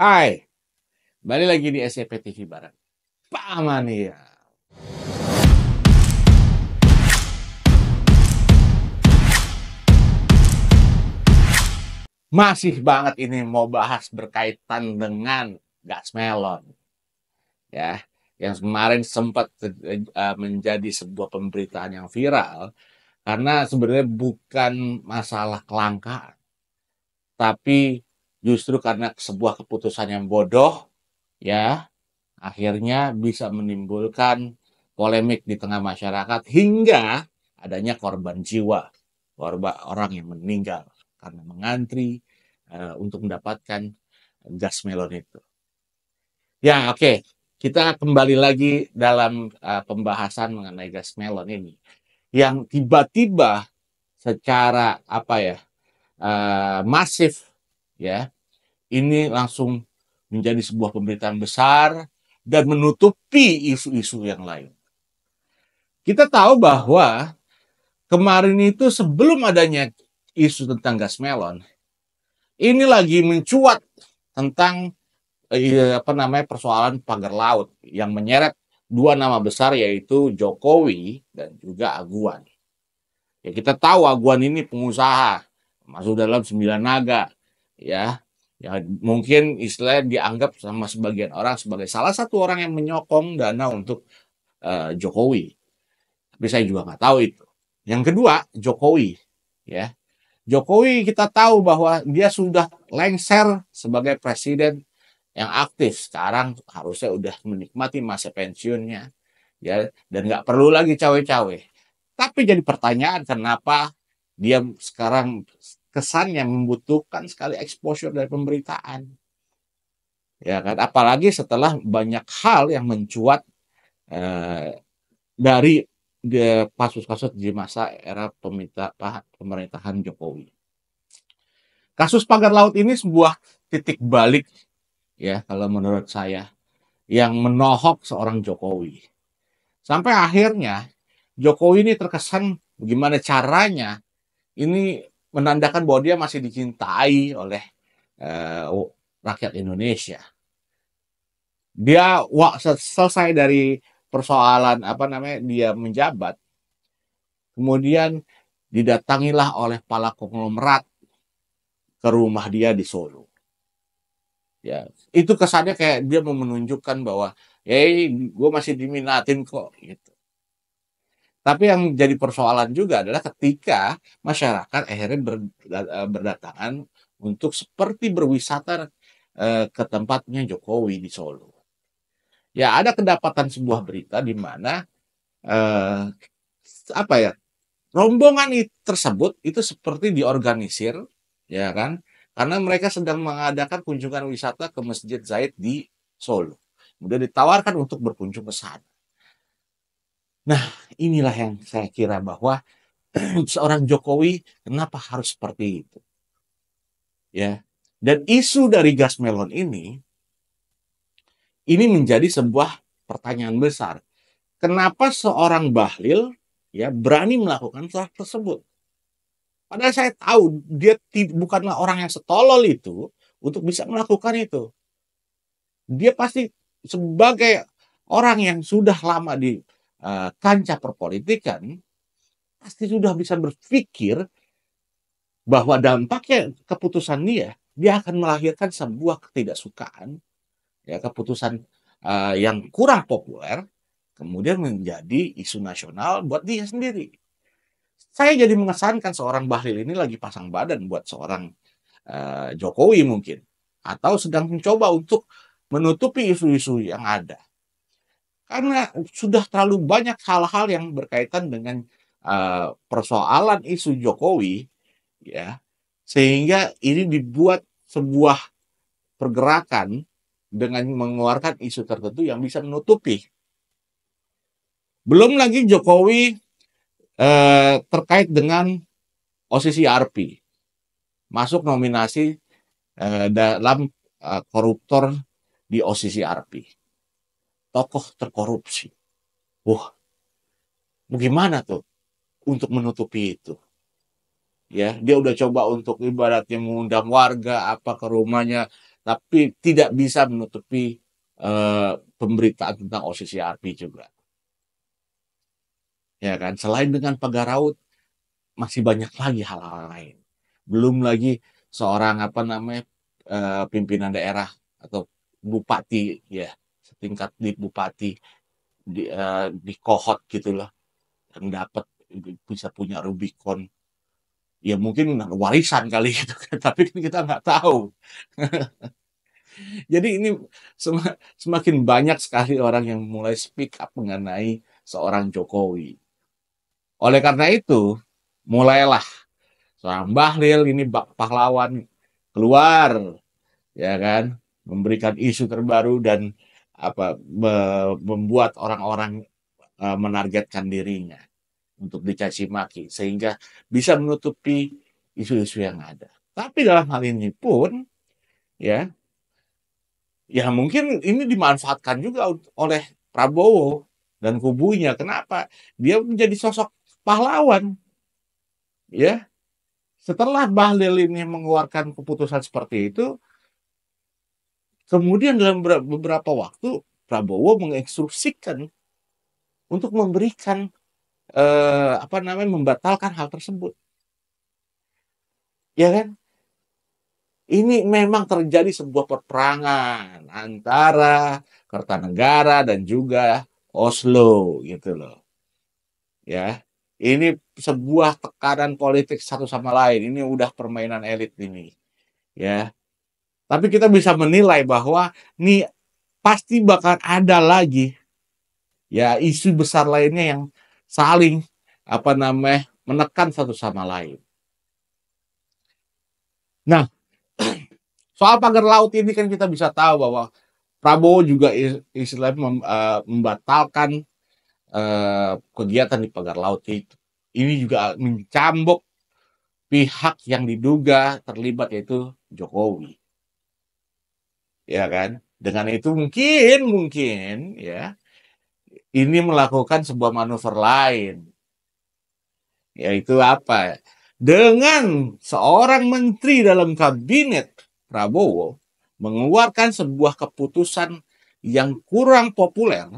Hai, balik lagi di SCP TV bareng Pak Mania. Masih banget ini mau bahas berkaitan dengan gas melon, ya, yang kemarin sempat menjadi sebuah pemberitaan yang viral karena sebenarnya bukan masalah kelangkaan, tapi justru karena sebuah keputusan yang bodoh, ya, akhirnya bisa menimbulkan polemik di tengah masyarakat hingga adanya korban jiwa, korban orang yang meninggal karena mengantri untuk mendapatkan gas melon itu. Ya, oke. Kita kembali lagi dalam pembahasan mengenai gas melon ini yang tiba-tiba secara apa ya masif, ya, ini langsung menjadi sebuah pemberitaan besar dan menutupi isu-isu yang lain. Kita tahu bahwa kemarin itu sebelum adanya isu tentang gas melon, ini lagi mencuat tentang persoalan pagar laut yang menyeret dua nama besar yaitu Jokowi dan juga Aguan. Ya, kita tahu Aguan ini pengusaha, masuk dalam 9 naga, ya. Ya, mungkin istilahnya dianggap sama sebagian orang sebagai salah satu orang yang menyokong dana untuk Jokowi. Tapi saya juga nggak tahu itu. Yang kedua, Jokowi, ya. Jokowi kita tahu bahwa dia sudah lengser sebagai presiden yang aktif. Sekarang harusnya udah menikmati masa pensiunnya, ya, dan nggak perlu lagi cawe-cawe. Tapi jadi pertanyaan, kenapa dia sekarang kesannya membutuhkan sekali exposure dari pemberitaan, ya kan? Apalagi setelah banyak hal yang mencuat dari kasus-kasus di masa era pemerintahan Jokowi. Kasus pagar laut ini sebuah titik balik, ya, kalau menurut saya, yang menohok seorang Jokowi. Sampai akhirnya Jokowi ini terkesan bagaimana caranya ini menandakan bahwa dia masih dicintai oleh eh, rakyat Indonesia. Dia selesai dari persoalan dia menjabat, kemudian didatangilah oleh para konglomerat ke rumah dia di Solo. Ya, itu kesannya kayak dia mau menunjukkan bahwa, hey, gue masih diminatin kok, gitu. Tapi yang jadi persoalan juga adalah ketika masyarakat akhirnya berdatangan untuk seperti berwisata ke tempatnya Jokowi di Solo. Ya, ada kedapatan sebuah berita di mana eh, apa ya, rombongan tersebut itu seperti diorganisir, ya kan? Karena mereka sedang mengadakan kunjungan wisata ke Masjid Zaid di Solo. Kemudian ditawarkan untuk berkunjung ke sana. Nah, inilah yang saya kira bahwa seorang Jokowi kenapa harus seperti itu, ya. Dan isu dari gas melon ini menjadi sebuah pertanyaan besar. Kenapa seorang Bahlil, ya, berani melakukan hal tersebut? Padahal saya tahu dia bukanlah orang yang setolol itu untuk bisa melakukan itu. Dia pasti sebagai orang yang sudah lama di kancah perpolitikan, pasti sudah bisa berpikir bahwa dampaknya keputusan dia akan melahirkan sebuah ketidaksukaan, ya, keputusan yang kurang populer, kemudian menjadi isu nasional buat dia sendiri. Saya jadi mengesankan seorang Bahlil ini lagi pasang badan buat seorang Jokowi mungkin, atau sedang mencoba untuk menutupi isu-isu yang ada. Karena sudah terlalu banyak hal-hal yang berkaitan dengan persoalan isu Jokowi, ya, sehingga ini dibuat sebuah pergerakan dengan mengeluarkan isu tertentu yang bisa menutupi. Belum lagi Jokowi terkait dengan OCCRP, masuk nominasi dalam koruptor di OCCRP, tokoh terkorupsi. Wah, bagaimana tuh untuk menutupi itu? Ya, dia udah coba untuk ibaratnya mengundang warga apa ke rumahnya, tapi tidak bisa menutupi pemberitaan tentang OCCRP juga. Ya kan, selain dengan pagar laut, masih banyak lagi hal-hal lain. Belum lagi seorang pimpinan daerah atau bupati, ya setingkat di bupati di kohot gitu loh, yang dapat bisa punya Rubicon. Ya mungkin warisan kali gitu kan, tapi kita nggak tahu. Jadi ini semakin banyak sekali orang yang mulai speak up mengenai seorang Jokowi. Oleh karena itu, mulailah seorang Bahlil ini pahlawan keluar, ya kan, memberikan isu terbaru dan membuat orang-orang menargetkan dirinya untuk dicaci maki sehingga bisa menutupi isu-isu yang ada. Tapi dalam hal ini pun, ya, ya mungkin ini dimanfaatkan juga oleh Prabowo dan kubunya. Kenapa? Dia menjadi sosok pahlawan, ya. Setelah Bahlil ini mengeluarkan keputusan seperti itu, kemudian dalam beberapa waktu Prabowo menginstruksikan untuk memberikan membatalkan hal tersebut, ya kan? Ini memang terjadi sebuah peperangan antara Kertanegara dan juga Oslo gitu loh. Ya. Ini sebuah tekanan politik satu sama lain. Ini udah permainan elit ini. Ya. Tapi kita bisa menilai bahwa nih pasti bakal ada lagi ya isu besar lainnya yang saling menekan satu sama lain. Nah, soal pagar laut ini kan kita bisa tahu bahwa Prabowo juga istilahnya membatalkan kegiatan di pagar laut itu. Ini juga mencambuk pihak yang diduga terlibat yaitu Jokowi. Ya kan? Dengan itu mungkin ya ini melakukan sebuah manuver lain. Yaitu apa? Dengan seorang menteri dalam kabinet Prabowo mengeluarkan sebuah keputusan yang kurang populer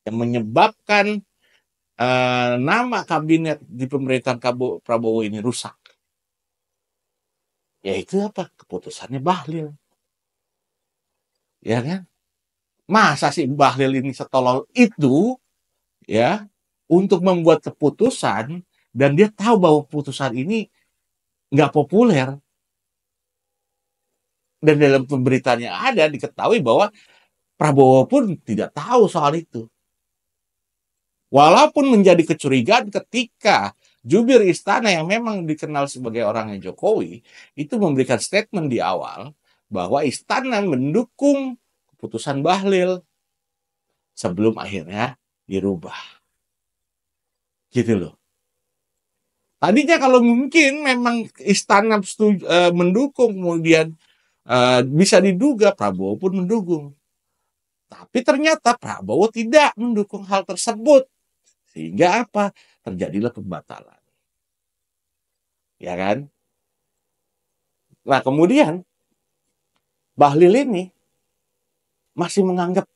yang menyebabkan nama kabinet di pemerintahan Prabowo ini rusak. Yaitu apa? Keputusannya Bahlil. Ya kan? Masa sih Bahlil ini setolol itu ya untuk membuat keputusan dan dia tahu bahwa keputusan ini nggak populer. Dan dalam pemberitaan yang ada diketahui bahwa Prabowo pun tidak tahu soal itu. Walaupun menjadi kecurigaan ketika jubir istana yang memang dikenal sebagai orangnya Jokowi itu memberikan statement di awal bahwa istana mendukung keputusan Bahlil sebelum akhirnya dirubah. Gitu loh. Tadinya kalau mungkin memang istana mendukung, kemudian bisa diduga Prabowo pun mendukung. Tapi ternyata Prabowo tidak mendukung hal tersebut. Sehingga apa? Terjadilah pembatalan. Ya kan? Nah kemudian Bahlil ini masih menganggap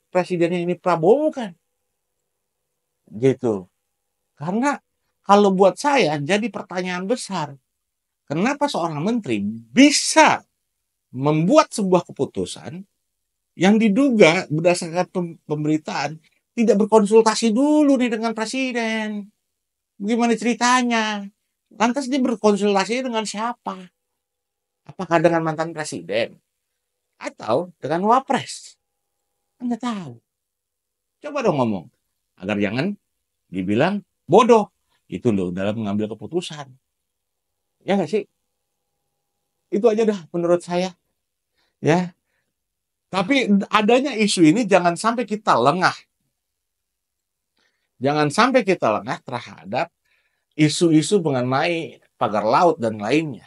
presidennya ini Prabowo kan? Gitu. Karena kalau buat saya jadi pertanyaan besar. Kenapa seorang menteri bisa membuat sebuah keputusan yang diduga berdasarkan pemberitaan tidak berkonsultasi dulu nih dengan presiden. Bagaimana ceritanya? Lantas dia berkonsultasi dengan siapa? Apakah dengan mantan presiden? Atau dengan wapres? Anda tahu. Coba dong ngomong. Agar jangan dibilang bodoh. Itu loh dalam mengambil keputusan. Ya nggak sih? Itu aja dah menurut saya. Ya. Tapi adanya isu ini jangan sampai kita lengah. Jangan sampai kita lengah terhadap isu-isu mengenai pagar laut dan lainnya.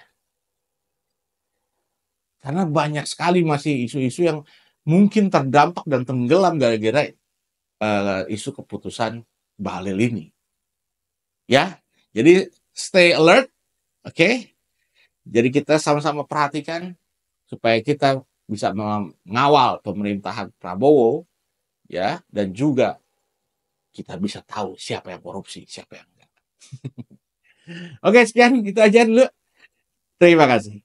Karena banyak sekali masih isu-isu yang mungkin terdampak dan tenggelam gara-gara isu keputusan Bahlil ini. Ya, jadi stay alert, oke? Jadi kita sama-sama perhatikan supaya kita bisa mengawal pemerintahan Prabowo, ya, dan juga kita bisa tahu siapa yang korupsi, siapa yang enggak. Oke, sekian itu aja dulu. Terima kasih.